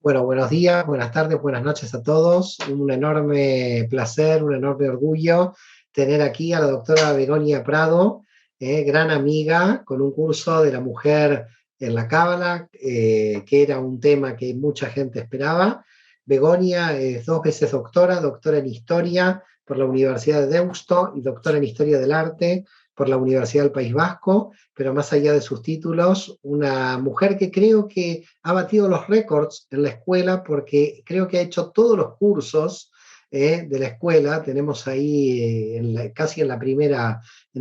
Bueno, buenos días, buenas tardes, buenas noches a todos. Un enorme placer, un enorme orgullo tener aquí a la doctora Begonia Prado, gran amiga, con un curso de la mujer en la Cábala, que era un tema que mucha gente esperaba. Begonia es dos veces doctora en Historia por la Universidad de Deusto y doctora en Historia del Arte por la Universidad del País Vasco, pero más allá de sus títulos, una mujer que creo que ha batido los récords en la escuela porque creo que ha hecho todos los cursos de la escuela. Tenemos ahí casi en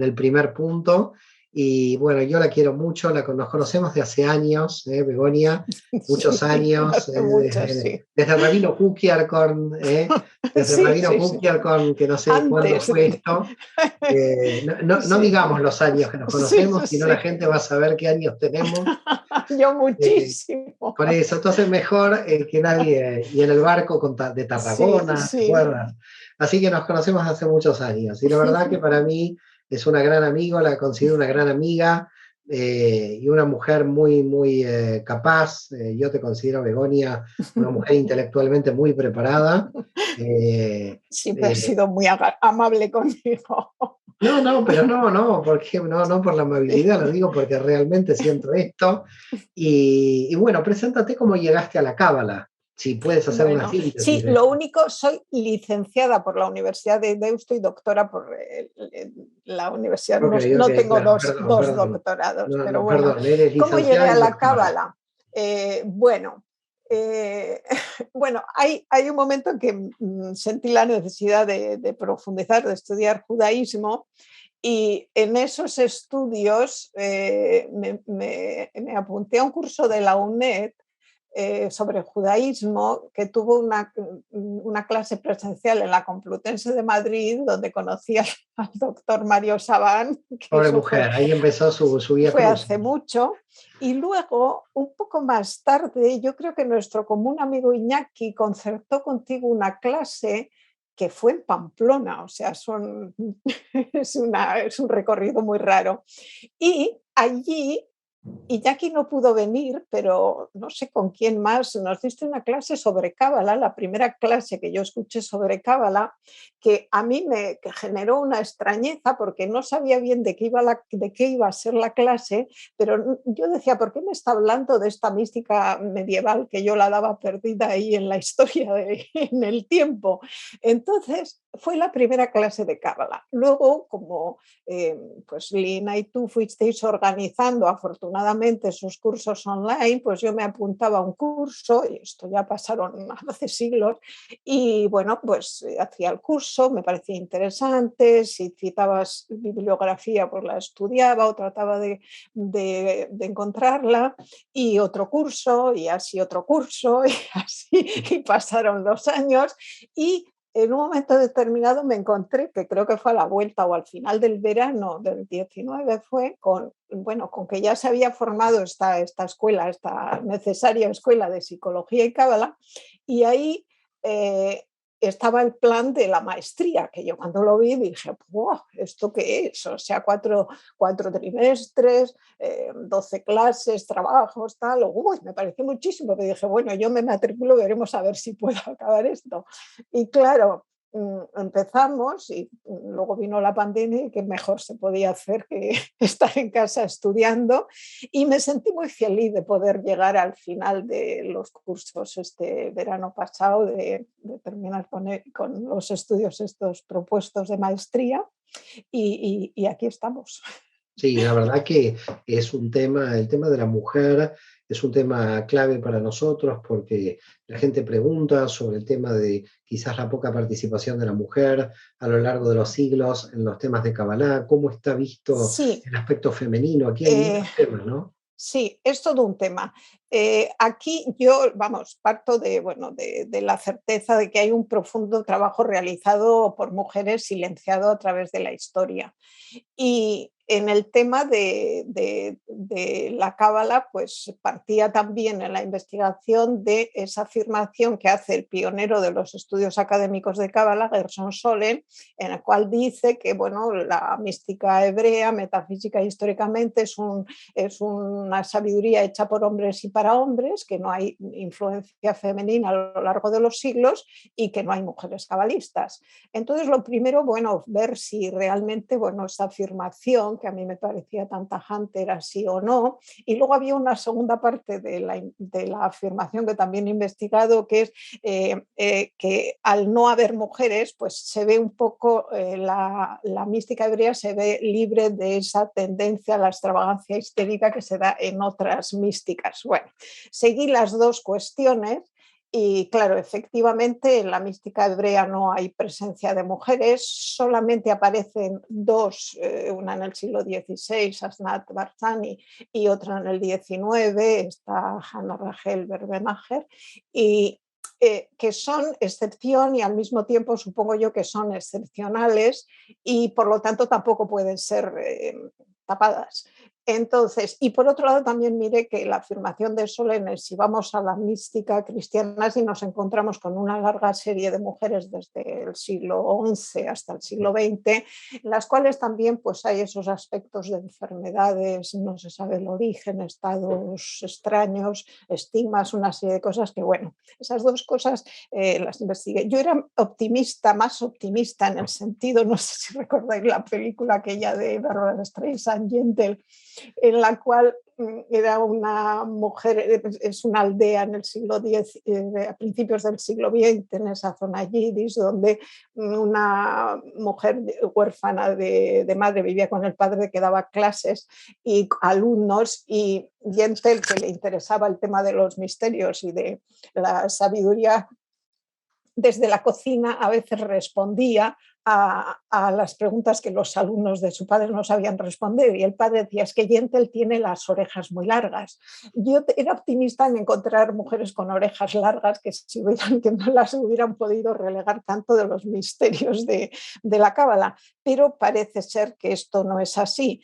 el primer punto. Y bueno, yo la quiero mucho, nos conocemos de hace años, Begonia, muchos Sí, años, hace mucho, sí. desde Rabino Kukiarkon, desde Sí, Rabino sí, sí. Kukiarkon, que no sé cuándo Antes fue de... esto. No Sí, digamos los años que nos sí, conocemos, sino la sí. gente va a saber qué años tenemos. Yo Eh, muchísimo. por eso, entonces mejor que nadie, y en el barco de Sí, Tarragona, ¿te sí. acuerdas? Así que nos conocemos hace muchos años, y la verdad que para mí es una gran amiga, la considero una gran amiga, y una mujer muy, muy capaz. Yo te considero, Begonia, una mujer intelectualmente muy preparada. Eh, Siempre has eh, sido muy amable conmigo. pero no, porque no por la amabilidad, lo digo porque realmente siento esto. Y bueno, preséntate cómo llegaste a la Cábala, si puedes hacer una Bueno, síntesis sí, de lo esto. único, soy licenciada por la Universidad de Deusto y doctora por la universidad. Ok, No, no tengo bueno, dos doctorados, No, pero no, bueno, perdón, eres ¿cómo llegué licenciada a y la doctora. Cábala? Bueno, eh, bueno, hay un momento en que sentí la necesidad de profundizar, de estudiar judaísmo. Y en esos estudios me apunté a un curso de la UNED sobre judaísmo, que tuvo una clase presencial en la Complutense de Madrid, donde conocí al doctor Mario Sabán, que Pobre eso fue, mujer, ahí empezó su vía fue cruz. hace mucho. Y luego, un poco más tarde, yo creo que nuestro común amigo Iñaki concertó contigo una clase que fue en Pamplona, o sea, es un recorrido muy raro. Y allí Iñaki no pudo venir, pero no sé con quién más, nos diste una clase sobre Cábala, la primera clase que yo escuché sobre Cábala, que a mí me generó una extrañeza porque no sabía bien de qué iba a ser la clase, pero yo decía, ¿por qué me está hablando de esta mística medieval que yo la daba perdida ahí en la historia, en el tiempo? Entonces, fue la primera clase de Cábala. Luego, como eh, pues Lina y tú fuisteis organizando afortunadamente esos cursos online, pues yo me apuntaba a un curso, y esto ya pasaron hace siglos, y bueno, pues hacía el curso, me parecía interesante, si citabas bibliografía, pues la estudiaba o trataba de encontrarla, y otro curso, y así otro curso, y así, y pasaron los años, y en un momento determinado me encontré, que creo que fue a la vuelta o al final del verano del 19, fue con que ya se había formado esta escuela, esta necesaria escuela de psicología y cábala, y ahí eh, estaba el plan de la maestría, que yo cuando lo vi dije, wow, ¿esto qué es? O sea, cuatro trimestres, 12 clases, trabajos, tal. Uy, me pareció muchísimo, que dije, bueno, yo me matriculo, veremos a ver si puedo acabar esto. Y claro, empezamos y luego vino la pandemia y qué mejor se podía hacer que estar en casa estudiando, y me sentí muy feliz de poder llegar al final de los cursos este verano pasado, de terminar con los estudios estos propuestos de maestría, y aquí estamos. Sí, la verdad que es un tema, el tema de la mujer es un tema clave para nosotros porque la gente pregunta sobre el tema de quizás la poca participación de la mujer a lo largo de los siglos en los temas de Kabbalah, cómo está visto Sí, el aspecto femenino. Aquí hay eh, muchos temas, ¿no? sí, es todo un tema. Aquí yo, vamos, parto bueno, de la certeza de que hay un profundo trabajo realizado por mujeres silenciado a través de la historia. Y en el tema de la cábala, pues partía también en la investigación de esa afirmación que hace el pionero de los estudios académicos de cábala, Gershon Solem, en el cual dice que bueno, la mística hebrea, metafísica históricamente, es una sabiduría hecha por hombres y para hombres, que no hay influencia femenina a lo largo de los siglos y que no hay mujeres cabalistas. Entonces, lo primero, bueno, ver si realmente, bueno, esa afirmación que a mí me parecía tan tajante era sí o no. Y luego había una segunda parte de la afirmación que también he investigado, que es que al no haber mujeres, pues se ve un poco, la mística hebrea se ve libre de esa tendencia a la extravagancia histérica que se da en otras místicas. Bueno, seguí las dos cuestiones. Y claro, efectivamente en la mística hebrea no hay presencia de mujeres, solamente aparecen dos, una en el siglo XVI, Asnat Barzani, y otra en el XIX, está Hannah Rachel Berbenacher, y que son excepción y al mismo tiempo supongo yo que son excepcionales y por lo tanto tampoco pueden ser tapadas. Entonces, y por otro lado también mire que la afirmación de Solem, si vamos a la mística cristiana, si nos encontramos con una larga serie de mujeres desde el siglo XI hasta el siglo XX, en las cuales también pues, hay esos aspectos de enfermedades, no se sabe el origen, estados extraños, estigmas, una serie de cosas que, bueno, esas dos cosas las investigué. Yo era optimista, más optimista en el sentido, no sé si recordáis la película aquella de Barbara Streisand, Gentle, en la cual era una mujer, es una aldea en el siglo X, a principios del siglo XX, en esa zona yidis, donde una mujer huérfana de madre vivía con el padre que daba clases y alumnos, y Yentel, que le interesaba el tema de los misterios y de la sabiduría, desde la cocina a veces respondía a las preguntas que los alumnos de su padre no sabían responder. Y el padre decía, es que Yentel tiene las orejas muy largas. Yo era optimista en encontrar mujeres con orejas largas que no las hubieran podido relegar tanto de los misterios de la cábala. Pero parece ser que esto no es así.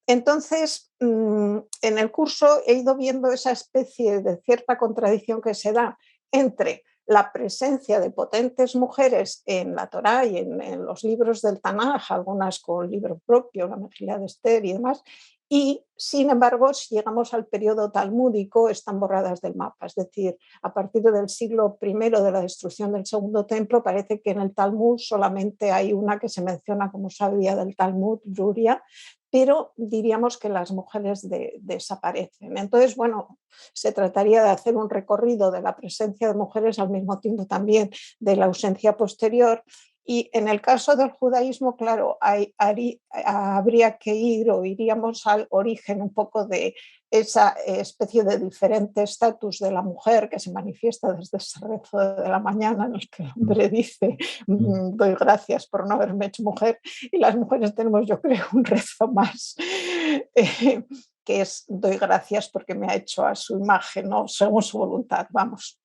Entonces, en el curso he ido viendo esa especie de cierta contradicción que se da entre la presencia de potentes mujeres en la Torá y en los libros del Tanaj, algunas con libro propio, la Megilá de Esther y demás, y sin embargo, si llegamos al periodo talmúdico, están borradas del mapa. Es decir, a partir del siglo I de la destrucción del segundo templo, parece que en el Talmud solamente hay una que se menciona como sabia del Talmud, Ruria, pero diríamos que las mujeres desaparecen. Entonces, bueno, se trataría de hacer un recorrido de la presencia de mujeres al mismo tiempo también de la ausencia posterior. Y en el caso del judaísmo, claro, habría que ir o iríamos al origen un poco de esa especie de diferente estatus de la mujer que se manifiesta desde ese rezo de la mañana en el que el hombre dice doy gracias por no haberme hecho mujer, y las mujeres tenemos, yo creo, un rezo más que es doy gracias porque me ha hecho a su imagen, ¿no? Según su voluntad, vamos.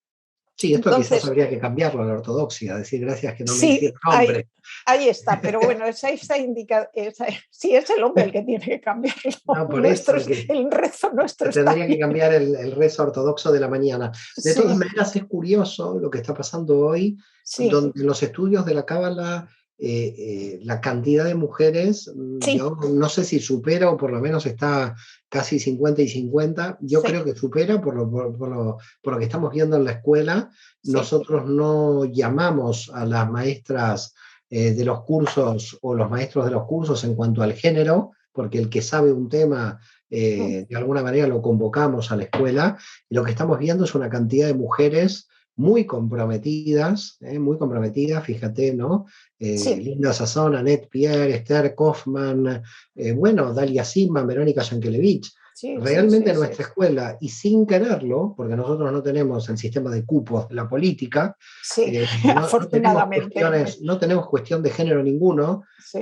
Sí, esto quizás Entonces, habría que cambiarlo a la ortodoxia, decir gracias que no me sí, hicieron hombre. ahí está, pero bueno, sí es el hombre el que tiene que cambiarlo. No, por eso que El rezo nuestro se está tendría que bien. cambiar el rezo ortodoxo de la mañana. De todas Sí, maneras, es curioso lo que está pasando hoy, sí, donde en los estudios de la Cábala la cantidad de mujeres, sí, yo no sé si supera o por lo menos está casi 50 y 50. Yo sí, creo que supera por lo que estamos viendo en la escuela. sí. Nosotros no llamamos a las maestras de los cursos o los maestros de los cursos en cuanto al género, porque el que sabe un tema de alguna manera lo convocamos a la escuela, y lo que estamos viendo es una cantidad de mujeres muy comprometidas, fíjate, ¿no? Sí, Linda Sazón, Annette Pierre, Esther Kaufman, bueno, Dalia Sigman, Verónica Yankelevich. sí, sí, Realmente sí, en sí, nuestra escuela, y sin quererlo, porque nosotros no tenemos el sistema de cupos de la política, sí, no tenemos afortunadamente. no tenemos cuestión de género ninguno. Sí.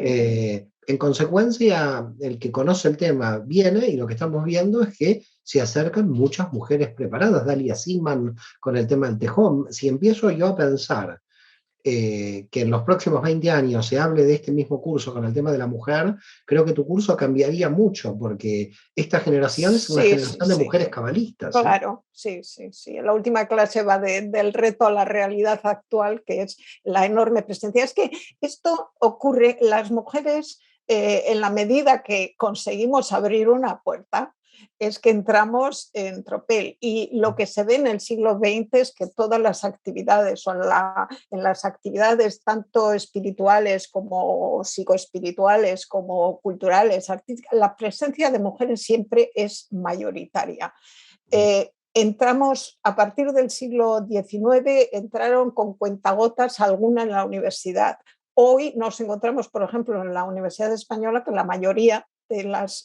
En consecuencia, el que conoce el tema viene y lo que estamos viendo es que se acercan muchas mujeres preparadas. Dalia Seaman con el tema del tejón. Si empiezo yo a pensar que en los próximos 20 años se hable de este mismo curso con el tema de la mujer, creo que tu curso cambiaría mucho, porque esta generación es una Sí, sí, generación de sí. mujeres cabalistas, ¿eh? Claro, sí, sí, sí. La última clase va del reto a la realidad actual, que es la enorme presencia. Es que esto ocurre, las mujeres, en la medida que conseguimos abrir una puerta, es que entramos en tropel. Y lo que se ve en el siglo XX es que todas las actividades, o en las actividades tanto espirituales como psicoespirituales, como culturales, artísticas, la presencia de mujeres siempre es mayoritaria. Entramos a partir del siglo XIX, entraron con cuentagotas alguna en la universidad. Hoy nos encontramos, por ejemplo, en la Universidad Española, que la mayoría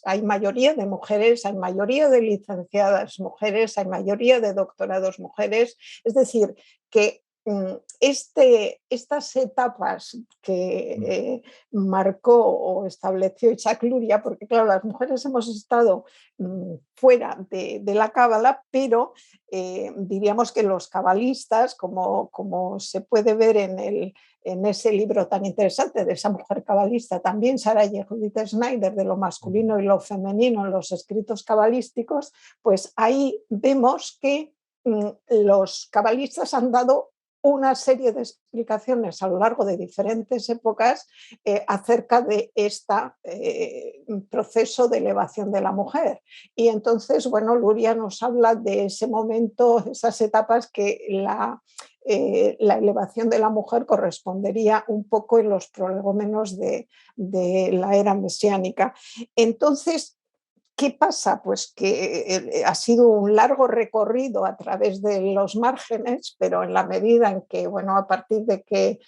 hay mayoría de mujeres, hay mayoría de licenciadas mujeres, hay mayoría de doctorados mujeres. Es decir, que estas etapas que marcó o estableció Isaac Luria, porque claro, las mujeres hemos estado fuera de la cábala, pero diríamos que los cabalistas, como se puede ver en ese libro tan interesante de esa mujer cabalista, también Sarah y Judith Snyder, de lo masculino y lo femenino en los escritos cabalísticos, pues ahí vemos que los cabalistas han dado una serie de explicaciones a lo largo de diferentes épocas acerca de este proceso de elevación de la mujer. Y entonces, bueno, Luria nos habla de ese momento, esas etapas que la elevación de la mujer correspondería un poco en los prolegómenos de la era mesiánica. Entonces, ¿qué pasa? Pues que ha sido un largo recorrido a través de los márgenes, pero en la medida en que, bueno, a partir de que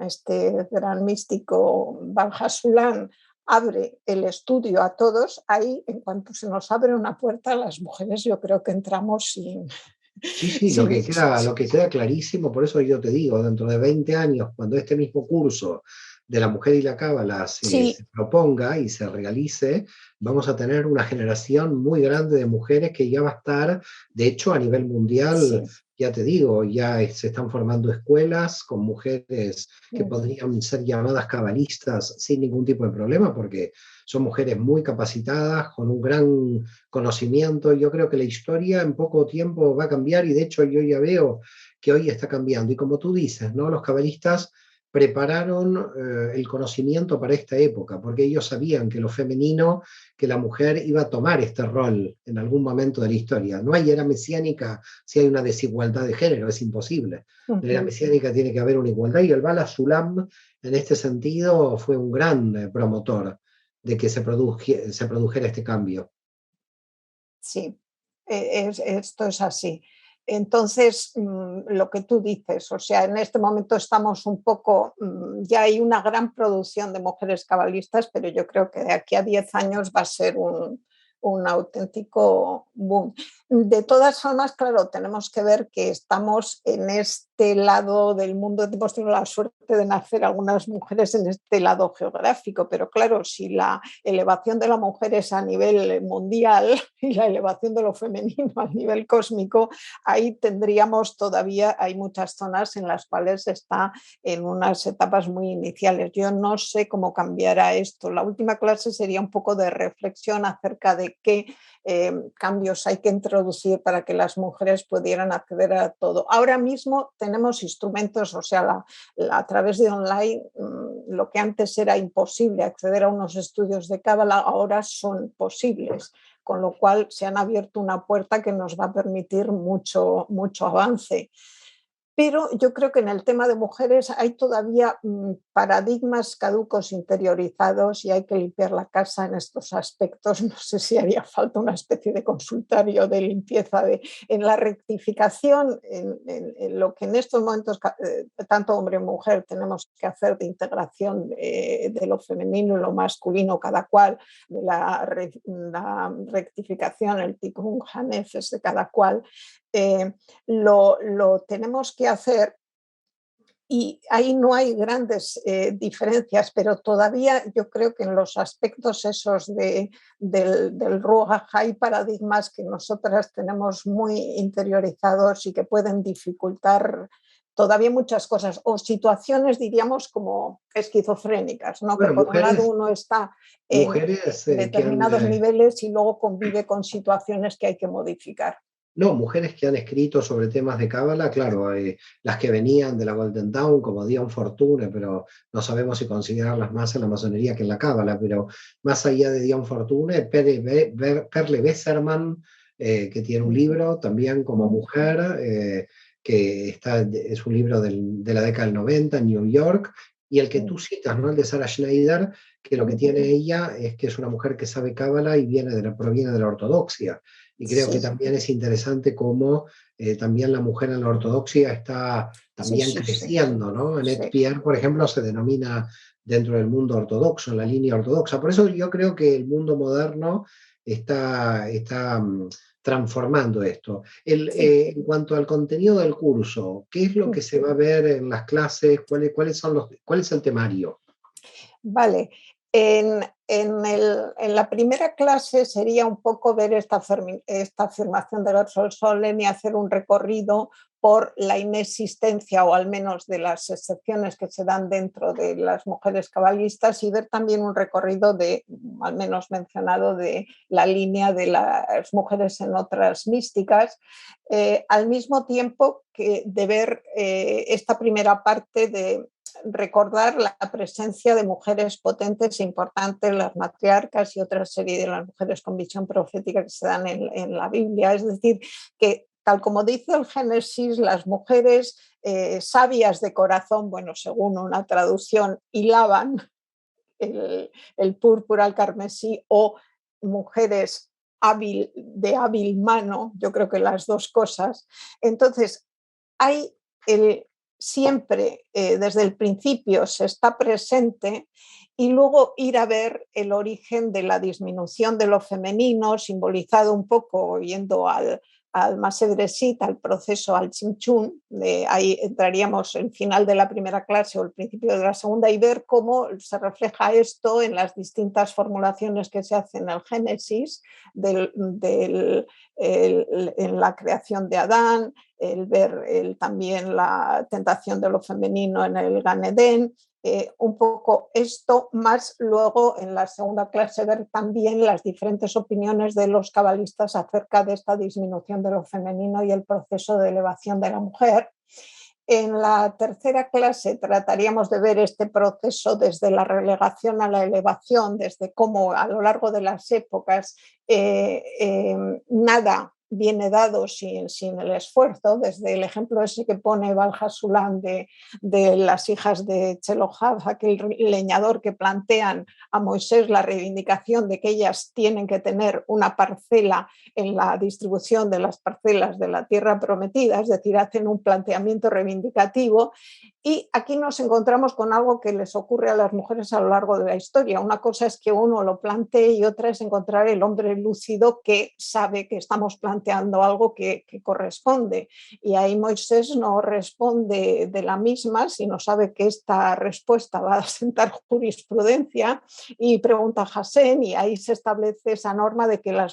este gran místico Valjasulán abre el estudio a todos, ahí, en cuanto se nos abre una puerta, las mujeres yo creo que entramos sin... Sí, sí, sin lo que queda clarísimo, por eso yo te digo, dentro de 20 años, cuando este mismo curso de la mujer y la cábala sí, se proponga y se realice, vamos a tener una generación muy grande de mujeres que ya va a estar, de hecho, a nivel mundial, sí. ya te digo, ya se están formando escuelas con mujeres que podrían ser llamadas cabalistas sin ningún tipo de problema, porque son mujeres muy capacitadas, con un gran conocimiento. Yo creo que la historia en poco tiempo va a cambiar y de hecho yo ya veo que hoy está cambiando. Y como tú dices, ¿no? Los cabalistas prepararon el conocimiento para esta época, porque ellos sabían que lo femenino, que la mujer iba a tomar este rol en algún momento de la historia. No hay era mesiánica si hay una desigualdad de género, es imposible. En la era mesiánica tiene que haber una igualdad y el Bala Sulam en este sentido fue un gran promotor de que se produjera este cambio. Sí, esto es así. Entonces, lo que tú dices, o sea, en este momento estamos un poco, ya hay una gran producción de mujeres cabalistas, pero yo creo que de aquí a 10 años va a ser un auténtico boom. De todas formas, claro, tenemos que ver que estamos en este lado del mundo, hemos tenido la suerte de nacer algunas mujeres en este lado geográfico, pero claro, si la elevación de la mujer es a nivel mundial y la elevación de lo femenino a nivel cósmico, ahí tendríamos todavía, hay muchas zonas en las cuales está en unas etapas muy iniciales. Yo no sé cómo cambiará esto. La última clase sería un poco de reflexión acerca de qué cambios hay que introducir para que las mujeres pudieran acceder a todo. Ahora mismo tenemos instrumentos, o sea, a través de online, lo que antes era imposible acceder a unos estudios de cábala, ahora son posibles, con lo cual se han abierto una puerta que nos va a permitir mucho, mucho avance. Pero yo creo que en el tema de mujeres hay todavía paradigmas caducos interiorizados y hay que limpiar la casa en estos aspectos. No sé si haría falta una especie de consultorio de limpieza en la rectificación, en lo que en estos momentos, tanto hombre y mujer, tenemos que hacer de integración de lo femenino y lo masculino, cada cual, de la rectificación, el tikkun hanefes de cada cual. Lo tenemos que hacer y ahí no hay grandes diferencias, pero todavía yo creo que en los aspectos esos del Ruach hay paradigmas que nosotras tenemos muy interiorizados y que pueden dificultar todavía muchas cosas, o situaciones, diríamos, como esquizofrénicas, ¿no? Que Bueno, por un lado uno está en mujeres que han, determinados niveles y luego convive con situaciones que hay que modificar. no, mujeres que han escrito sobre temas de cábala, claro, las que venían de la Golden Dawn, como Dion Fortune, pero no sabemos si considerarlas más en la masonería que en la cábala, pero más allá de Dion Fortune, Perle Besserman, que tiene un libro también como mujer, es un libro de la década del 90 en New York, y el que tú citas, ¿no? El de Sarah Schneider, que lo que tiene ella es que es una mujer que sabe cábala y proviene de la ortodoxia. Y creo que también es interesante cómo también la mujer en la ortodoxia está también creciendo, ¿no? Annette Pierre, por ejemplo, se denomina dentro del mundo ortodoxo, en la línea ortodoxa. Por eso yo creo que el mundo moderno está transformando esto. En cuanto al contenido del curso, ¿qué es lo que se va a ver en las clases? ¿Cuál es el temario? Vale. En la primera clase sería un poco ver esta afirmación de Gershom Scholem y hacer un recorrido por la inexistencia, o al menos de las excepciones que se dan dentro de las mujeres cabalistas, y ver también un recorrido al menos mencionado, de la línea de las mujeres en otras místicas, al mismo tiempo que de ver esta primera parte de recordar la presencia de mujeres potentes e importantes, las matriarcas y otra serie de las mujeres con visión profética que se dan en la Biblia. Es decir, que tal como dice el Génesis, las mujeres sabias de corazón, bueno, según una traducción, hilaban el púrpura al carmesí, o mujeres de hábil mano, yo creo que las dos cosas. Entonces, hay siempre, desde el principio, se está presente, y luego ir a ver el origen de la disminución de lo femenino, simbolizado un poco yendo al Masedresit, al proceso, al Chimchún. Ahí entraríamos en final de la primera clase o el principio de la segunda, y ver cómo se refleja esto en las distintas formulaciones que se hacen en el Génesis, en la creación de Adán, el ver también la tentación de lo femenino en el Gan Edén, un poco esto, más luego en la segunda clase ver también las diferentes opiniones de los cabalistas acerca de esta disminución de lo femenino y el proceso de elevación de la mujer. En la tercera clase trataríamos de ver este proceso desde la relegación a la elevación, desde cómo a lo largo de las épocas nada viene dado sin el esfuerzo, desde el ejemplo ese que pone Valjasulán de las hijas de Chelohab, aquel leñador que plantean a Moisés la reivindicación de que ellas tienen que tener una parcela en la distribución de las parcelas de la tierra prometida, es decir, hacen un planteamiento reivindicativo. Y aquí nos encontramos con algo que les ocurre a las mujeres a lo largo de la historia. Una cosa es que uno lo plantee y otra es encontrar el hombre lúcido que sabe que estamos planteando algo que corresponde. Y ahí Moisés no responde de la misma, sino sabe que esta respuesta va a sentar jurisprudencia, y pregunta a Jasén, y ahí se establece esa norma de que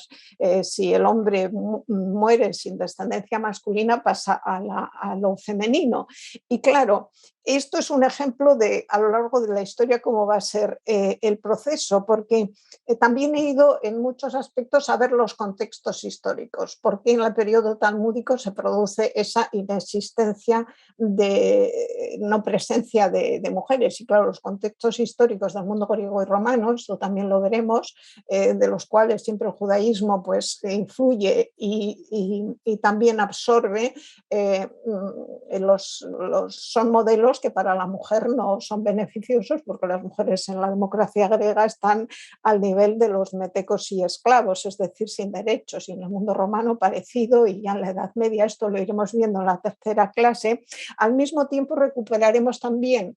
si el hombre muere sin descendencia masculina pasa a lo femenino. Y claro, esto es un ejemplo de a lo largo de la historia cómo va a ser el proceso, porque también he ido en muchos aspectos a ver los contextos históricos, porque en el periodo talmúdico se produce esa inexistencia de no presencia de mujeres. Y claro, los contextos históricos del mundo griego y romano, esto también lo veremos, de los cuales siempre el judaísmo pues influye y también absorbe, son modelos que para la mujer no son beneficiosos, porque las mujeres en la democracia griega están al nivel de los metecos y esclavos, es decir, sin derechos, y en el mundo romano parecido, y ya en la Edad Media, esto lo iremos viendo en la tercera clase. Al mismo tiempo recuperaremos también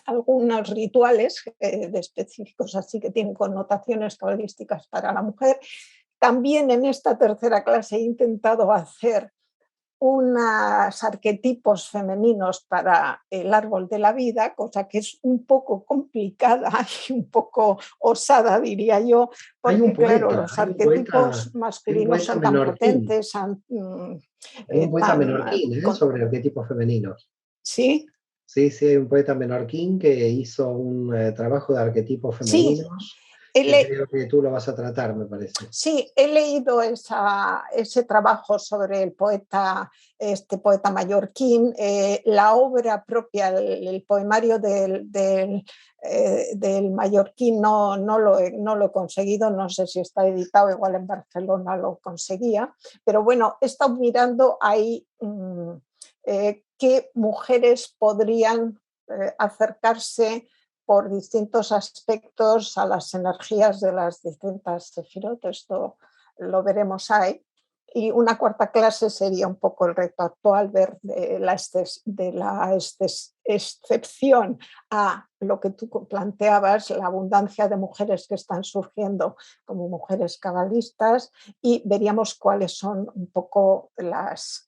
algunos rituales específicos, así que tienen connotaciones cabalísticas para la mujer. También en esta tercera clase he intentado hacer unos arquetipos femeninos para el árbol de la vida, cosa que es un poco complicada y un poco osada, diría yo, porque claro, los arquetipos masculinos son tan potentes, Hay un poeta tan menorquín sobre arquetipos femeninos. Sí, Sí, sí, hay un poeta menorquín que hizo un trabajo de arquetipos sí, femeninos, he, que le- creo que tú lo vas a tratar, me parece. sí, he leído ese trabajo sobre el poeta, este poeta mallorquín, la obra propia, el poemario del mallorquín no lo he conseguido, no sé si está editado, igual en Barcelona lo conseguía, pero bueno, he estado mirando ahí qué mujeres podrían acercarse por distintos aspectos a las energías de las distintas sefirot. Esto lo veremos ahí. Y una cuarta clase sería un poco el reto actual, ver de la excepción a lo que tú planteabas, la abundancia de mujeres que están surgiendo como mujeres cabalistas, y veríamos cuáles son un poco los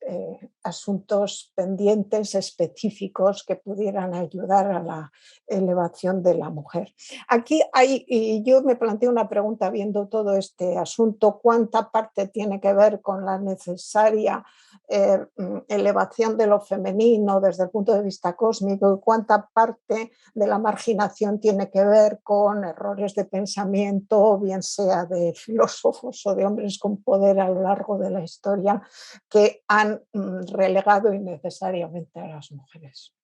asuntos pendientes específicos que pudieran ayudar a la elevación de la mujer. Aquí hay, y yo me planteo una pregunta viendo todo este asunto, ¿cuánta parte tiene que ver con la necesaria elevación de lo femenino desde el punto de vista cósmico y cuánta parte de la marginación tiene que ver con errores de pensamiento, bien sea de filósofos o de hombres con poder a lo largo de la historia, que han relegado innecesariamente a las mujeres?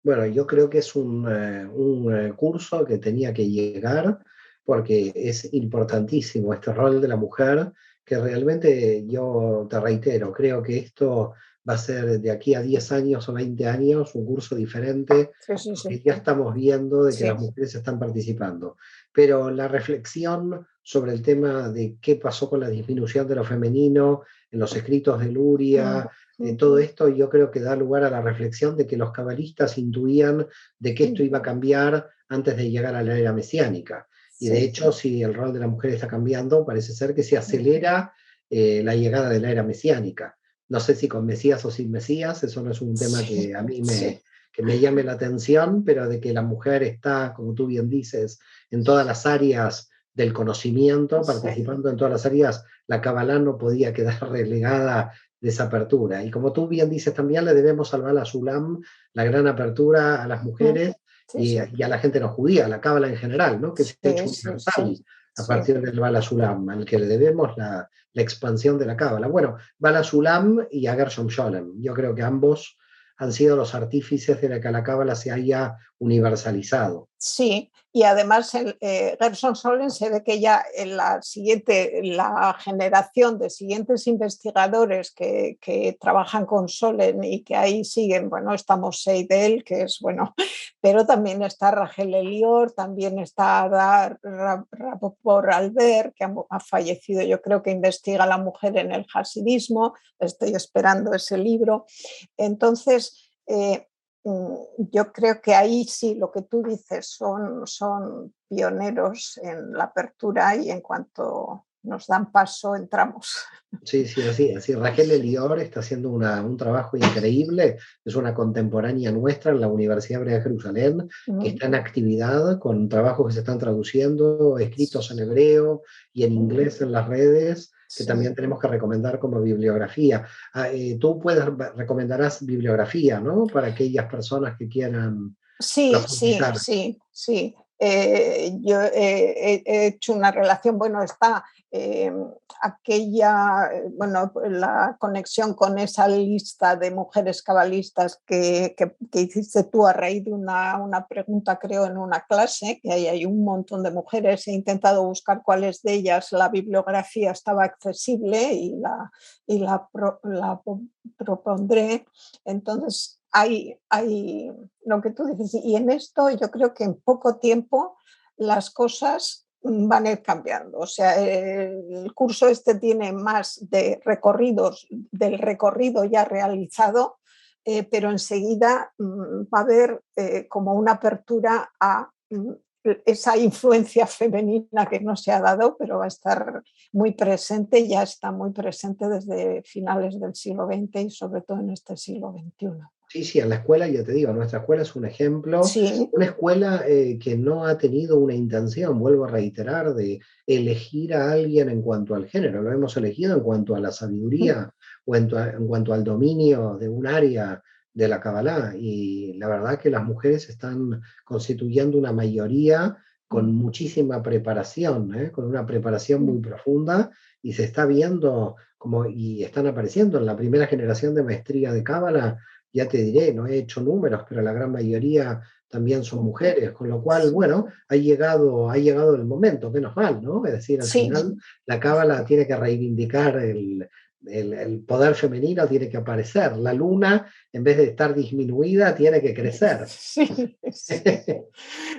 Bueno, yo creo que es un curso que tenía que llegar porque es importantísimo este rol de la mujer, que realmente yo te reitero, creo que esto va a ser de aquí a 10 años o 20 años un curso diferente, Sí, sí, porque sí. ya estamos viendo de que las Sí. mujeres están participando. Pero la reflexión sobre el tema de qué pasó con la disminución de lo femenino en los escritos de Luria, todo esto yo creo que da lugar a la reflexión de que los cabalistas intuían de que esto iba a cambiar antes de llegar a la era mesiánica. Y de Sí. hecho, si el rol de la mujer está cambiando, parece ser que se acelera la llegada de la era mesiánica. No sé si con Mesías o sin Mesías, eso no es un tema Sí, que a mí sí, que me llame la atención, pero de que la mujer está, como tú bien dices, en todas las áreas del conocimiento, sí, participando en todas las áreas, la Kabbalah no podía quedar relegada de esa apertura. Y como tú bien dices, también le debemos al Bala Sulam la gran apertura a las mujeres sí, sí, y a la gente no judía, a la Cábala en general, ¿no? Que se ha hecho sí, sí, sí, universal a sí. partir del Bala Sulam, al que le debemos la expansión de la Cábala. Bueno, Bala Sulam y a Gershom Scholem. Yo creo que ambos han sido los artífices de que la Cábala se haya universalizado. Sí, y además Gerson Solen se ve que ya en la generación de siguientes investigadores que trabajan con Solen y que ahí siguen, bueno, estamos Seidel, que es bueno, pero también está Rachel Elior, también está Rapoport Albert, que ha fallecido, yo creo que investiga a la mujer en el hasidismo, estoy esperando ese libro. Entonces, yo creo que ahí sí, lo que tú dices, son pioneros en la apertura y en cuanto nos dan paso, entramos. Sí, sí, así, así. Raquel Elior está haciendo un trabajo increíble, es una contemporánea nuestra en la Universidad Hebrea de Jerusalén, que está en actividad con trabajos que se están traduciendo, escritos en hebreo y en inglés en las redes, que Sí, también tenemos que recomendar como bibliografía. Tú recomendarás bibliografía, ¿no? Para aquellas personas que quieran sí, sí, profundizar. sí, sí. Yo he hecho una relación, bueno, está eh, aquella, bueno, la conexión con esa lista de mujeres cabalistas que hiciste tú a raíz de una pregunta, creo, en una clase, que hay un montón de mujeres. He intentado buscar cuáles de ellas la bibliografía estaba accesible y la propondré. Entonces, hay lo que tú dices, y en esto yo creo que en poco tiempo las cosas van a ir cambiando. O sea, el curso este tiene más de recorridos, del recorrido ya realizado, pero enseguida va a haber como una apertura a esa influencia femenina que no se ha dado, pero va a estar muy presente, ya está muy presente desde finales del siglo XX y sobre todo en este siglo XXI. Sí, sí, en la escuela, yo te digo, nuestra escuela es un ejemplo, Sí, una escuela que no ha tenido una intención, vuelvo a reiterar, de elegir a alguien en cuanto al género, lo hemos elegido en cuanto a la sabiduría o en cuanto al dominio de un área de la Kabbalah. Y la verdad que las mujeres están constituyendo una mayoría con muchísima preparación, con una preparación muy profunda, y se está viendo como, y están apareciendo en la primera generación de maestría de Cábala. Ya te diré, no he hecho números, pero la gran mayoría también son mujeres, con lo cual, bueno, ha llegado el momento, menos mal, ¿no? Es decir, al Sí, final la Cábala tiene que reivindicar el poder femenino, tiene que aparecer. La luna, en vez de estar disminuida, tiene que crecer. sí, sí.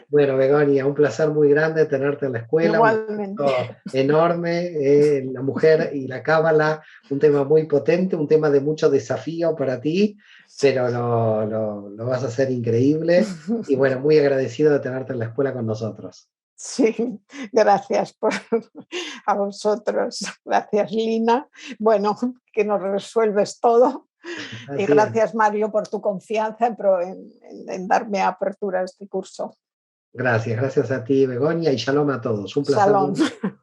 Bueno, Begonia, un placer muy grande tenerte en la escuela, un Igualmente. gusto enorme, la mujer y la cábala, un tema muy potente, un tema de mucho desafío para ti, pero lo vas a hacer increíble, y bueno, muy agradecido de tenerte en la escuela con nosotros. Sí, gracias a vosotros. Gracias, Lina. Bueno, que nos resuelves todo. Y Así es. gracias, Mario, por tu confianza en darme apertura a este curso. Gracias, gracias a ti, Begonia, y shalom a todos. Un placer muy Shalom. grande.